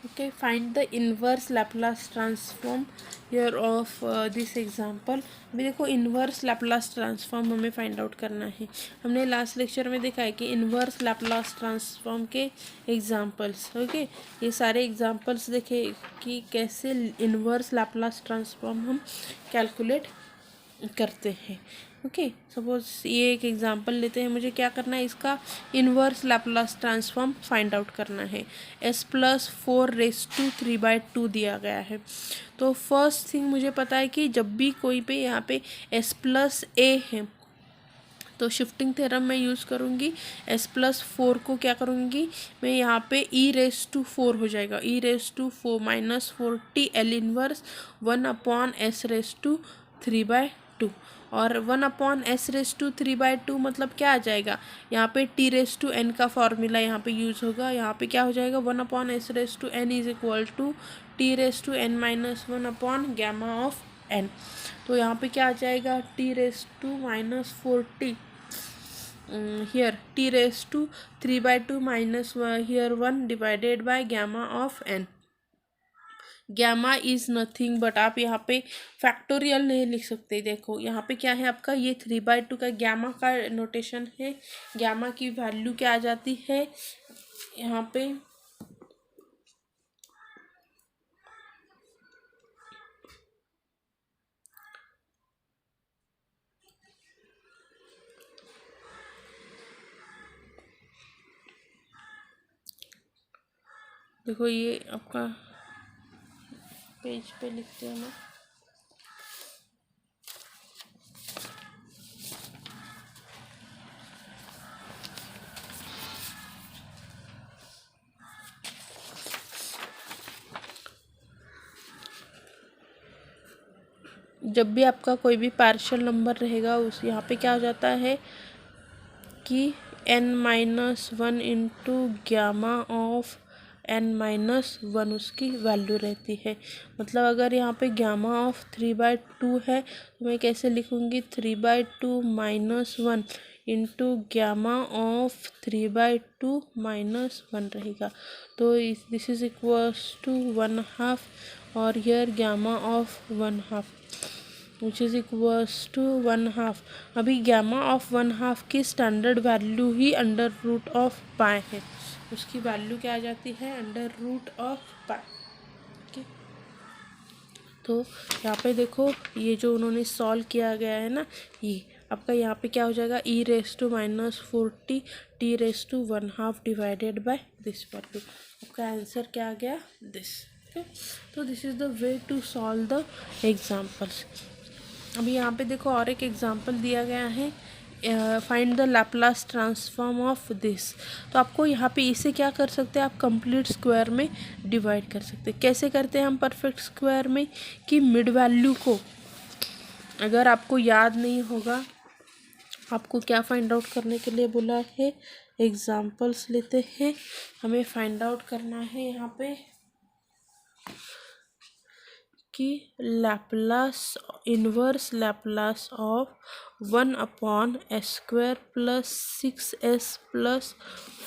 Okay, find the inverse Laplace transform here of this example। अभी देखो inverse Laplace transform हमें find out करना है। हमने लास्ट लेक्चर में देखा है कि इन्वर्स लैपलास ट्रांसफॉर्म के एग्जांपल्स, ओके, ये सारे एग्जांपल्स देखे कि कैसे इन्वर्स लैपलास ट्रांसफॉर्म हम कैलकुलेट करते हैं। ओके, सपोज ये एक एग्जांपल लेते हैं, मुझे क्या करना है, इसका inverse Laplace transform find out करना है। s+4^3/2 दिया गया है। तो फर्स्ट थिंग मुझे पता है कि जब भी कोई पे यहाँ पे s+a है तो शिफ्टिंग थ्योरम मैं यूज़ करूँगी। s+4 को क्या करूँगी मैं, यहाँ पे e⁴ हो जाएगा, e⁴ -4t L inverse 1/s⁴2 और 1/s⁴2 मतलब क्या आ जाएगा, यहाँ पे t⁴n का फॉर्मूला यहाँ पे यूज़ होगा। यहाँ पे क्या हो जाएगा, 1/s⁴n is equal to t⁻n−1/γ(n)। तो यहाँ पे क्या आ जाएगा, t⁻⁻4t here t⁻3/2 minus here 1 divided by γ(n)। Gamma is nothing but, आप यहाँ पे फैक्टोरियल नहीं लिख सकते। देखो यहाँ पे क्या है आपका, ये 3/2 का गैमा का नोटेशन है। गैमा की वैल्यू क्या आ जाती है यहाँ पे, देखो ये आपका पेज पे लिखते हैं ना, जब भी आपका कोई भी पार्शियल नंबर रहेगा उस यहाँ पे क्या हो जाता है कि n-1 into gamma of n-1 उसकी वैल्यू रहती है। मतलब अगर यहाँ पे गामा ऑफ 3/2 है तो मैं कैसे लिखूँगी, 3/2 -1 इंटू गामा ऑफ 3/2 -1 रहेगा। तो दिस इज इक्वल्स टू 1/2 और here gamma of 1/2 which is equals to 1/2। अभी गामा ऑफ 1/2 की स्टैंडर्ड वैल्यू ही √पाई है, उसकी वैल्यू क्या आ जाती है, √पाई। ओके, तो यहाँ पे देखो ये जो उन्होंने सॉल्व किया गया है ना, ये आपका यहाँ पे क्या हो जाएगा, e⁻⁴t t⁻1/2 divided by this value. आपका आंसर क्या आ गया, दिस। ओके, तो this is the way to solve the examples. अभी यहाँ पे देखो और एक एग्जांपल दिया गया है, find the Laplace transform of this. तो आपको यहाँ पे इसे क्या कर सकते हैं, आप कंप्लीट स्क्वायर में डिवाइड कर सकते हैं। कैसे करते हैं हम परफेक्ट स्क्वायर में, कि मिड वैल्यू को, अगर आपको याद नहीं होगा, आपको क्या फाइंड आउट करने के लिए बोला है, एग्जांपल्स लेते हैं। हमें फाइंड आउट करना है यहाँ पे कि Laplace, inverse Laplace of 1/s² + 6s +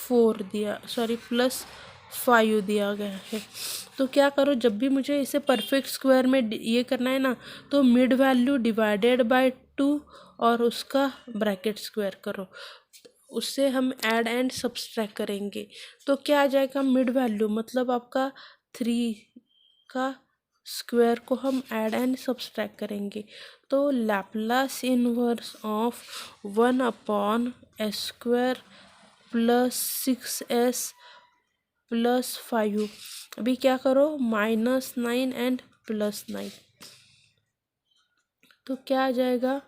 4 दिया, सॉरी +5 दिया गया है। तो क्या करो, जब भी मुझे इसे परफेक्ट स्क्वायर में ये करना है ना, तो मिड वैल्यू डिवाइडेड बाय 2 और उसका ब्रैकेट स्क्वायर करो, उससे हम ऐड एंड सब्सट्रैक्ट करेंगे। तो क्या आ जाएगा, मिड वैल्यू मतलब आपका 3 का स्क्वायर को हम ऐड एंड सब्सट्रैक्ट करेंगे। तो Laplace inverse of 1/s² + 6s + 5। अभी क्या करो, -9 एंड +9, तो क्या आ जाएगा,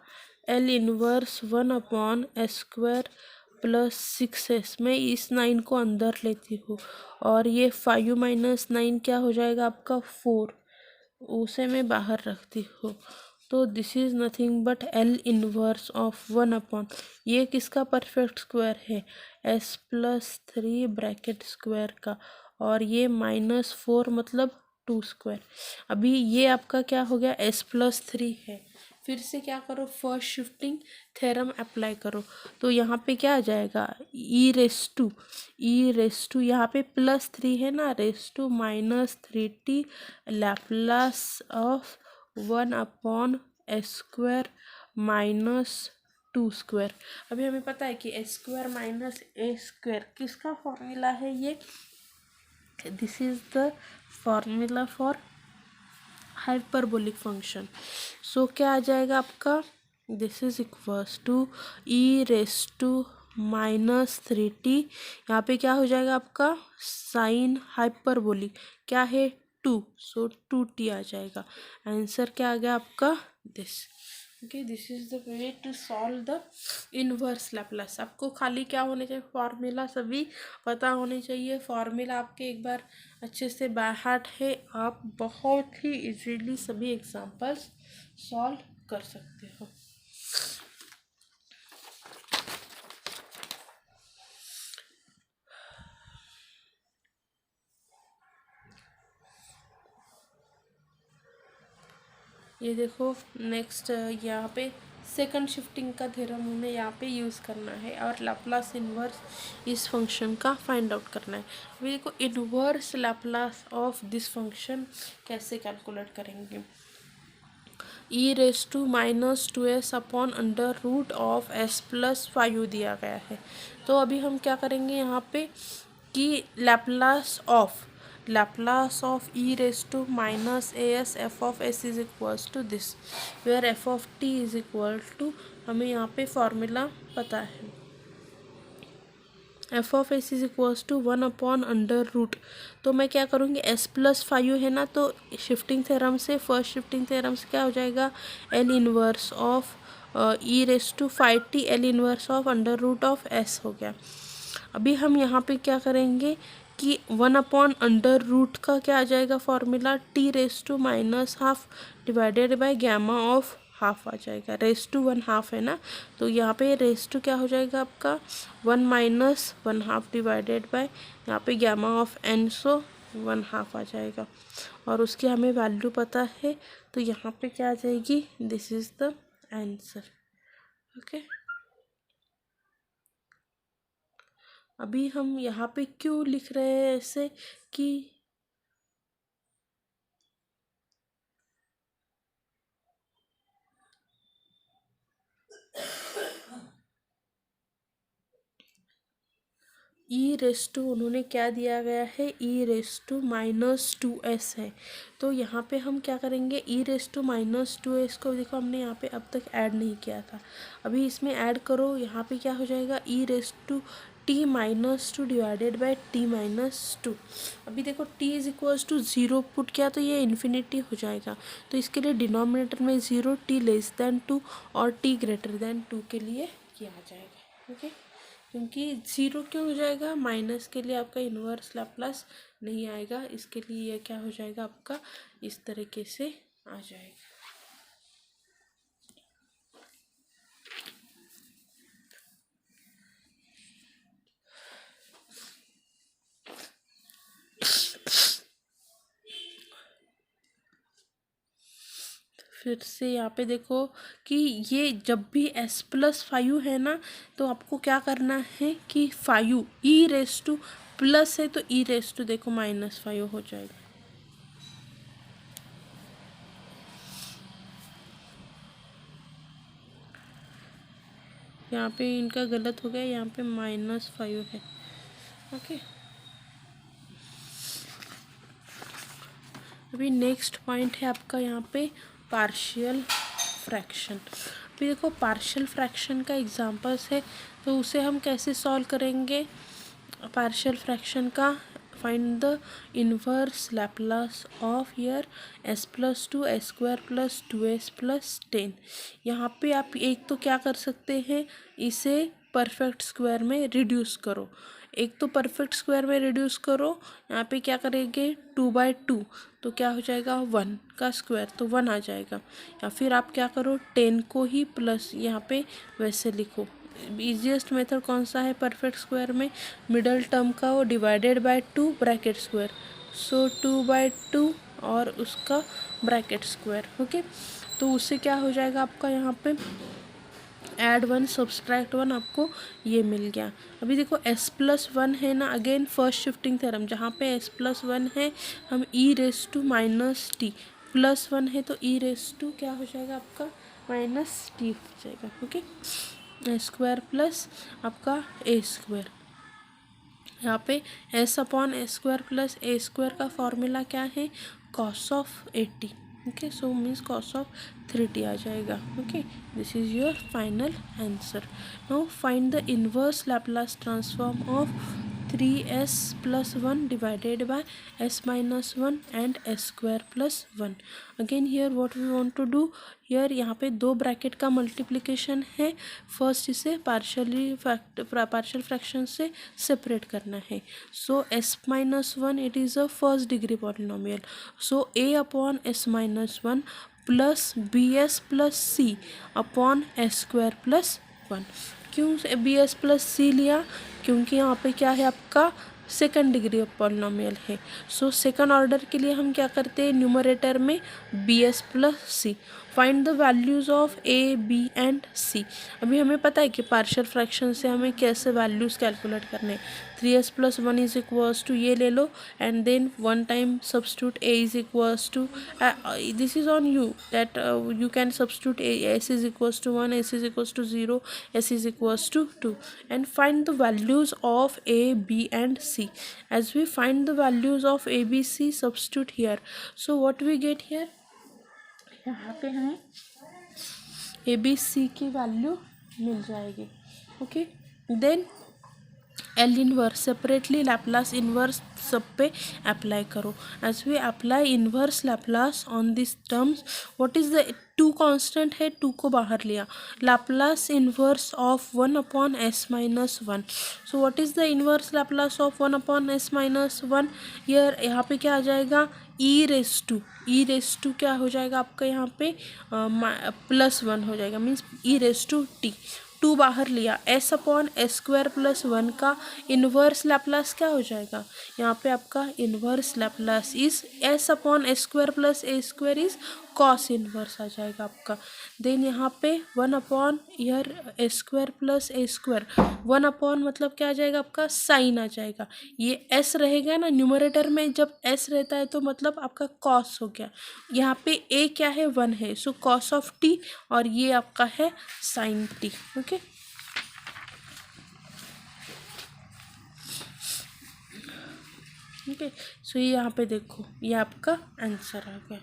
L इनवर्स 1/s² + 6s। मैं इस 9 को अंदर लेती हूँ और ये 5 - 9 क्या हो जाएगा आपका 4, उसे मैं बाहर रखती हूँ। तो this is nothing but L inverse of 1/, ये किसका परफेक्ट स्क्वायर है, s+3 ब्रैकेट स्क्वायर का, और ये -4 मतलब 2 स्क्वायर। अभी ये आपका क्या हो गया, s+3 है, फिर से क्या करो, फर्स्ट शिफ्टिंग थ्योरम अप्लाई करो। तो यहाँ पे क्या आ जाएगा, ई रेस टू यहाँ पे +3 है ना, raise to -3t Laplace of 1/s² -2²। अभी हमें पता है कि s² - a² किसका फॉर्मूला है ये, this is the formula for hyperbolic function. So क्या आ जाएगा आपका, this is equals to e⁻³ यहाँ पे क्या हो जाएगा आपका, साइन हाइपरबोलिक क्या है 2, सो 2t आ जाएगा। आंसर क्या आ गया आपका, this. Okay, this is the way to solve the inverse Laplace. आपको खाली क्या होने चाहिए, फॉर्मूला सभी पता होने चाहिए। फॉर्मूला आपके एक बार अच्छे से बाय हार्ट है, आप बहुत ही इजीली सभी एग्जांपल्स सॉल्व कर सकते हो। ये देखो नेक्स्ट, यहाँ पे सेकंड शिफ्टिंग का थ्योरम हमें यहाँ पे यूज़ करना है और लैप्लास इनवर्स इस फंक्शन का फाइंड आउट करना है। अभी देखो inverse Laplace of this function कैसे कैलकुलेट करेंगे, e⁻² अपॉन √s+5u दिया गया है। तो अभी हम क्या करेंगे यहाँ पे कि Laplace of e⁻as f(s) is equals to this, where f(t) is equal to, हमें यहाँ पे फॉर्मूला पता है, f(s) इज इक्वल्स टू 1/√। तो मैं क्या करूँगी, s+5 है ना, तो शिफ्टिंग थ्योरम से, फर्स्ट शिफ्टिंग थ्योरम से क्या हो जाएगा, L inverse of e⁻5t L inverse of √s हो गया। अभी हम यहाँ पे क्या करेंगे कि 1/√, का क्या आ जाएगा formula, t⁻⁻½ divided by gamma of half आ जाएगा, (1/2) है ना, तो यहाँ पे (2) क्या हो जाएगा आपका 1 - 1/2 डिवाइडेड बाय यहाँ पे गामा ऑफ n, सो 1/2 आ जाएगा। और उसकी हमें वैल्यू पता है, तो यहाँ पे क्या आ जाएगी, this is the answer. Okay, अभी हम यहाँ पे क्यों लिख रहे हैं ऐसे कि उन्होंने क्या दिया गया है, e⁻² है। तो यहाँ पे हम क्या करेंगे, e⁻² को देखो हमने यहाँ पे अब तक ऐड नहीं किया था, अभी इसमें ऐड करो। यहाँ पे क्या हो जाएगा, e⁻t−2 डिवाइडेड बाय t−2। अभी देखो t is equals to 0 put किया तो ये इन्फिनिटी हो जाएगा, तो इसके लिए डिनोमिनेटर में 0, t 2 और t 2 के लिए किया जाएगा। ओके, क्योंकि 0 क्यों हो जाएगा, माइनस के लिए आपका इन्वर्स लैप्लास नहीं आएगा, इसके लिए यह क्या हो जाएगा आपका, इस तरीके से आ जाएगा। फिर से यहाँ पे देखो कि ये जब भी s+5 है ना, तो आपको क्या करना है कि 5 e⁻+ है तो e⁻, देखो -5 हो जाएगा। यहाँ पे इनका गलत हो गया, यहाँ पे -5 है। ओके, अभी नेक्स्ट पॉइंट है आपका यहाँ पे पार्शियल फ्रैक्शन। अभी देखो पार्शियल फ्रैक्शन का एग्जांपल्स है, तो उसे हम कैसे सॉल्व करेंगे, पार्शियल फ्रैक्शन का, find the inverse Laplace of your s+2 s² + 2s + 10। यहाँ पे आप एक तो क्या कर सकते हैं, इसे परफेक्ट स्क्वायर में रिड्यूस करो, एक तो परफेक्ट स्क्वायर में रिड्यूस करो। यहाँ पे क्या करेंगे 2/2, तो क्या हो जाएगा 1 का स्क्वायर, तो 1 आ जाएगा। या फिर आप क्या करो 10 को ही प्लस यहाँ पे वैसे लिखो। इजीएस्ट मेथड कौन सा है परफेक्ट स्क्वायर में, मिडल टर्म का वो डिवाइडेड बाय 2 ब्रैकेट स्क्वायर, सो 2/2 और उसका ब्रैकेट स्क्वायर। ओके, तो उससे क्या हो जाएगा आपका यहाँ पे ऐड 1 सब्सट्रैक्ट 1 आपको ये मिल गया। अभी देखो s+1 है ना, अगेन फर्स्ट शिफ्टिंग थ्योरम, जहाँ पे s+1 है हम e⁻t +1 है तो e⁻, क्या हो जाएगा आपका -t हो जाएगा। ओके, स्क्वायर प्लस आपका a स्क्वायर, यहाँ पे s/a² प्लस a² का फॉर्मूला क्या है, cos of 80। Okay, so means cos of 3t आ जाएगा। Okay, this is your final answer. Now find the inverse Laplace transform of 3s+1 divided by s-1 and s² plus 1। Again here what we want to do, here यहाँ पे दो bracket का multiplication है, first इसे partial fraction से separate करना है। सो s-1 it is a first degree polynomial, so a/s-1 plus bs+c upon s² plus 1। क्यों bs प्लस c लिया, क्योंकि यहाँ पे क्या है आपका सेकंड डिग्री ऑफ पॉलिनोमियल है। सो सेकंड ऑर्डर के लिए हम क्या करते हैं, न्यूमरेटर में bs plus c। Find the values of a b and c। अभी हमें पता है कि पार्शियल फ्रैक्शन से हमें कैसे वैल्यूज़ कैलकुलेट करने हैं। 3s+1 इज इक्वल्स टू ये ले लो and then one time substitute a is equals to, this is on you that you can substitute s is equals to 1, s is equals to 0, s is equals to 2, and find the values of a b and c। as we find the values of a b c, substitute here, so what we get here, यहाँ पे हमें A B C की value मिल जाएगी। Okay, then L inverse separately Laplace inverse सब पे apply करो। As we apply inverse Laplace on this terms, what is the two constant है, टू को बाहर लिया, Laplace inverse of 1/s-1। So what is the inverse Laplace of 1/s-1, यहाँ पे क्या आ जाएगा, e⁻, क्या हो जाएगा आपका यहाँ पे +1 हो जाएगा, मीन्स e⁻t, 2 बाहर लिया, s/s² प्लस 1 का इन्वर्स लैप्लास क्या हो जाएगा, यहाँ पे आपका inverse Laplace is s/s² plus a² is cos inverse आ जाएगा आपका। देन यहाँ पे 1/, a² प्लस a², 1/ मतलब क्या आ जाएगा आपका साइन आ जाएगा। ये s रहेगा ना न्यूमरेटर में, जब s रहता है तो मतलब आपका कॉस हो गया। यहाँ पे a क्या है, 1 है, सो कॉस ऑफ t, और ये आपका है साइन t। ओके, ओके, सो ये यहाँ पे देखो, ये आपका आंसर आ गया।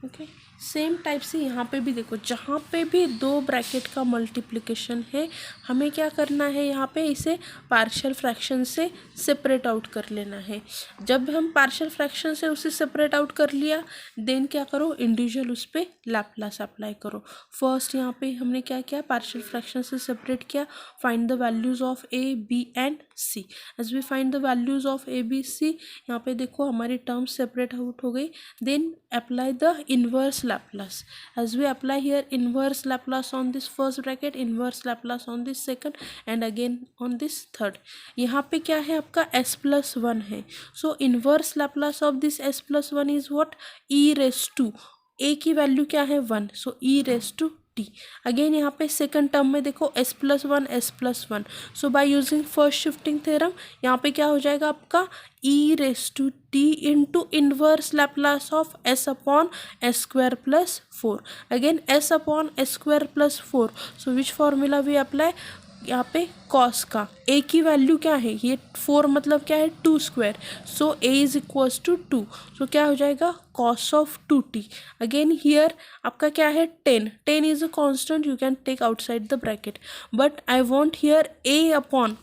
ओके, सेम टाइप से यहाँ पे भी देखो, जहाँ पे भी दो ब्रैकेट का मल्टीप्लिकेशन है हमें क्या करना है, यहाँ पे इसे पार्शियल फ्रैक्शन से सेपरेट आउट कर लेना है। जब हम पार्शियल फ्रैक्शन से उसे सेपरेट आउट कर लिया, देन क्या करो, इंडिविजुअल उस पर लैप्लास अप्लाई करो। फर्स्ट यहाँ पे हमने क्या किया, पार्शियल फ्रैक्शन से सेपरेट किया, find the values of a b and c। As we find the values of a b c, यहाँ पे देखो हमारी टर्म्स सेपरेट आउट हो गई। Then apply the inverse Laplace, as we apply here inverse Laplace on this first bracket, inverse Laplace on this second, and again on this third। यहाँ पे क्या है आपका s+1 है, so inverse Laplace of this s+1 is what, e⁻, a की value क्या है 1, so e⁻t। Again यहाँ पे सेकंड टर्म में देखो s+1, so by using first shifting theorem यहाँ पे क्या हो जाएगा आपका e⁻t into inverse Laplace of s/s² plus 4। Again s/s² plus 4, so which formula we apply, यहाँ पे कॉस का a की वैल्यू क्या है, ये 4 मतलब क्या है 2², सो a इज इक्वल्स टू 2, सो क्या हो जाएगा cos of 2t। Again here आपका क्या है 10 is a constant, you can take outside the bracket, but I want here a/,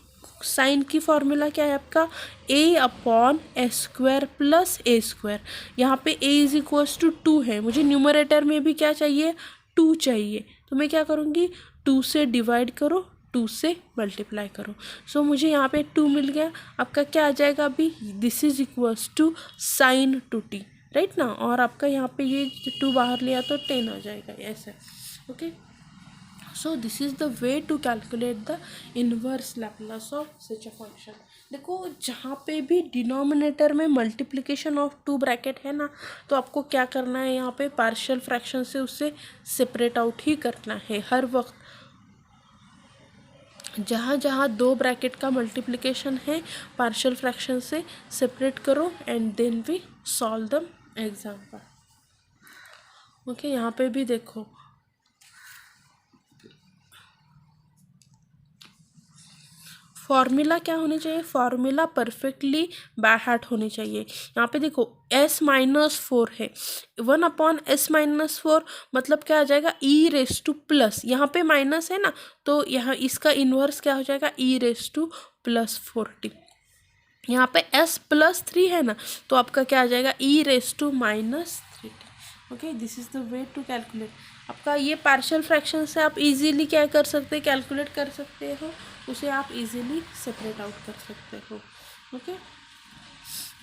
sine की फॉर्मूला क्या है आपका a/s² प्लस a²। यहाँ पे a इज इक्वल्स टू 2 है, मुझे न्यूमरेटर में भी क्या चाहिए 2 चाहिए, तो मैं क्या करूँगी 2 से डिवाइड करो, 2 से मल्टीप्लाई करो, सो मुझे यहाँ पे 2 मिल गया। आपका क्या आ जाएगा अभी, this is equals to sine 2t, right ना, और आपका यहाँ पे ये 2 बाहर लिया तो 10 आ जाएगा ऐसे। Okay, so this is the way to calculate the inverse Laplace of such a function। देखो जहाँ पे भी डिनोमिनेटर में मल्टीप्लिकेशन ऑफ टू ब्रैकेट है ना, तो आपको क्या करना है, यहाँ पे पार्शियल फ्रैक्शन से उससे सेपरेट आउट ही करना है हर वक्त। जहाँ जहाँ दो ब्रैकेट का मल्टीप्लिकेशन है पार्शियल फ्रैक्शन से सेपरेट करो and then we solve the example. Okay, यहाँ पे भी देखो फॉर्मूला क्या होनी चाहिए, फॉर्मूला परफेक्टली बाय हार्ट होनी चाहिए। यहाँ पे देखो s-4 है, 1/s-4 मतलब क्या आ जाएगा, e⁻+, यहाँ पे माइनस है ना, तो यहाँ इसका इन्वर्स क्या हो जाएगा, e⁻+40। यहाँ पे s+3 है ना, तो आपका क्या आ जाएगा, e⁻−3t। Okay, this is the way to calculate. आपका ये पार्शियल फ्रैक्शन से आप इजीली क्या कर सकते हैं, कैलकुलेट कर सकते हो, उसे आप इजीली सेपरेट आउट कर सकते हो। ओके,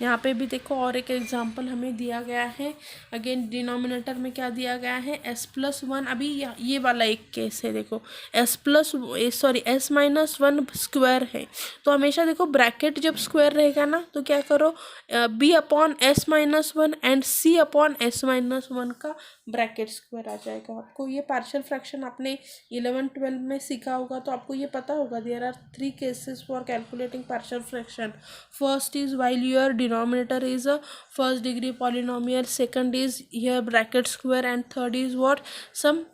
यहाँ पे भी देखो और एक एग्जांपल हमें दिया गया है। अगेन डिनोमिनेटर में क्या दिया गया है, s+1। अभी ये वाला एक केस है, देखो s-1 स्क्वायर है, तो हमेशा देखो ब्रैकेट जब स्क्वायर रहेगा ना, तो क्या करो, b/s-1 एंड c/s-1 का ब्रैकेट स्क्वायर आ जाएगा। आपको ये पार्शियल फ्रैक्शन आपने 11-12 में सीखा होगा, तो आपको ये पता होगा there are 3 cases for calculating partial fraction. First is while your denominator is a first degree polynomial, second is here bracket square, and third is what, some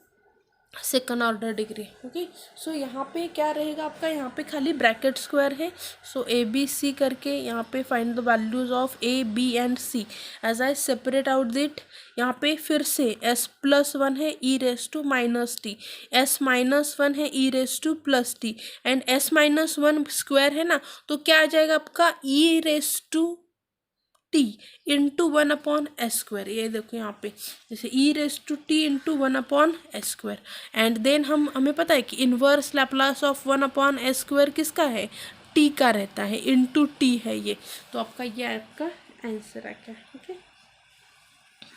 second order degree. Okay, so यहाँ पे क्या रहेगा आपका, यहाँ पे खाली bracket square है, सो ABC करके यहाँ पे find the values of A, B and C। As I separate out that, यहाँ पे फिर से s+1 है e⁻−t, s-1 है e⁻+t एंड s-1 स्क्वायर है ना, तो क्या आ जाएगा आपका e⁻t इंटू 1/s²। ये देखो यहाँ पे जैसे e⁻t into 1/s²। And then हमें पता है कि इन्वर्स लैप्लास ऑफ 1/s² किसका है, t का रहता है, इंटू t है ये, तो आपका ये आपका आंसर आ गया। Okay,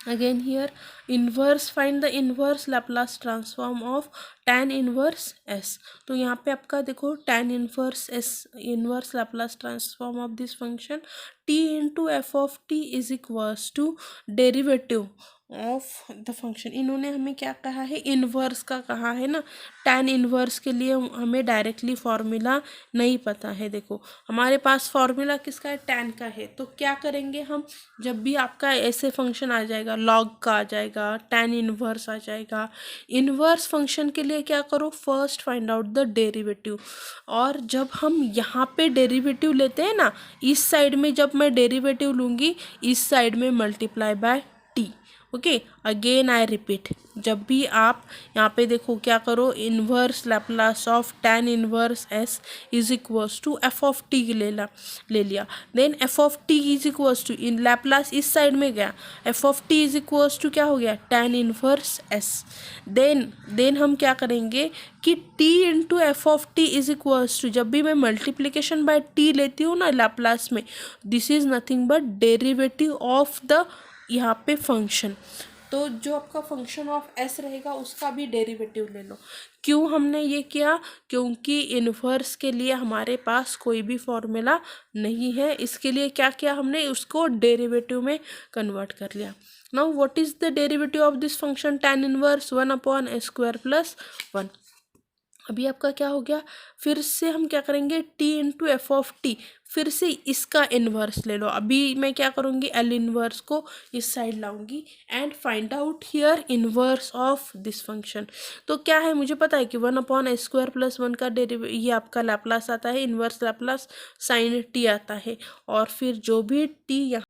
again here inverse, find the inverse Laplace transform of tan inverse s। तो यहाँ पे आपका देखो tan inverse s, inverse Laplace transform of this function t into f of t is equals to derivative of the function. इन्होंने हमें क्या कहा है, इन्वर्स का कहा है ना, tan इन्वर्स के लिए हमें डायरेक्टली फॉर्मूला नहीं पता है। देखो हमारे पास फॉर्मूला किसका है, tan का है, तो क्या करेंगे हम, जब भी आपका ऐसे फंक्शन आ जाएगा, log का आ जाएगा, tan इन्वर्स आ जाएगा, इन्वर्स फंक्शन के लिए क्या करो, first find out the derivative. और जब हम यहाँ पे डेरिवेटिव लेते हैं ना, इस साइड में जब मैं डेरिवेटिव लूँगी, इस साइड में multiply by t। Okay, again I repeat, जब भी आप यहाँ पे देखो क्या करो, inverse Laplace of tan inverse s is equals to f of t ले लिया, then f of t is equals to, इन लैप्लास इस साइड में गया, f of t is equals to क्या हो गया, tan इन्वर्स s। देन हम क्या करेंगे कि t into f of t is equals to, जब भी मैं मल्टीप्लीकेशन बाय t लेती हूँ ना लैप्लास में, this is nothing but derivative of the यहाँ पे फंक्शन। तो जो आपका फंक्शन ऑफ s रहेगा उसका भी डेरिवेटिव ले लो। क्यों हमने ये किया, क्योंकि इन्वर्स के लिए हमारे पास कोई भी फॉर्मूला नहीं है, इसके लिए क्या किया हमने, उसको डेरिवेटिव में कन्वर्ट कर लिया। Now what is the derivative of this function, tan inverse 1/s² plus 1। अभी आपका क्या हो गया, फिर से हम क्या करेंगे, t into f of T, फिर से इसका इन्वर्स ले लो। अभी मैं क्या करूँगी, एल इन्वर्स को इस साइड लाऊंगी and find out here inverse of this function. तो क्या है, मुझे पता है कि 1/s² प्लस 1 का ये आपका लैप्लास आता है, इन्वर्स लैप्लास साइन t आता है, और फिर जो भी t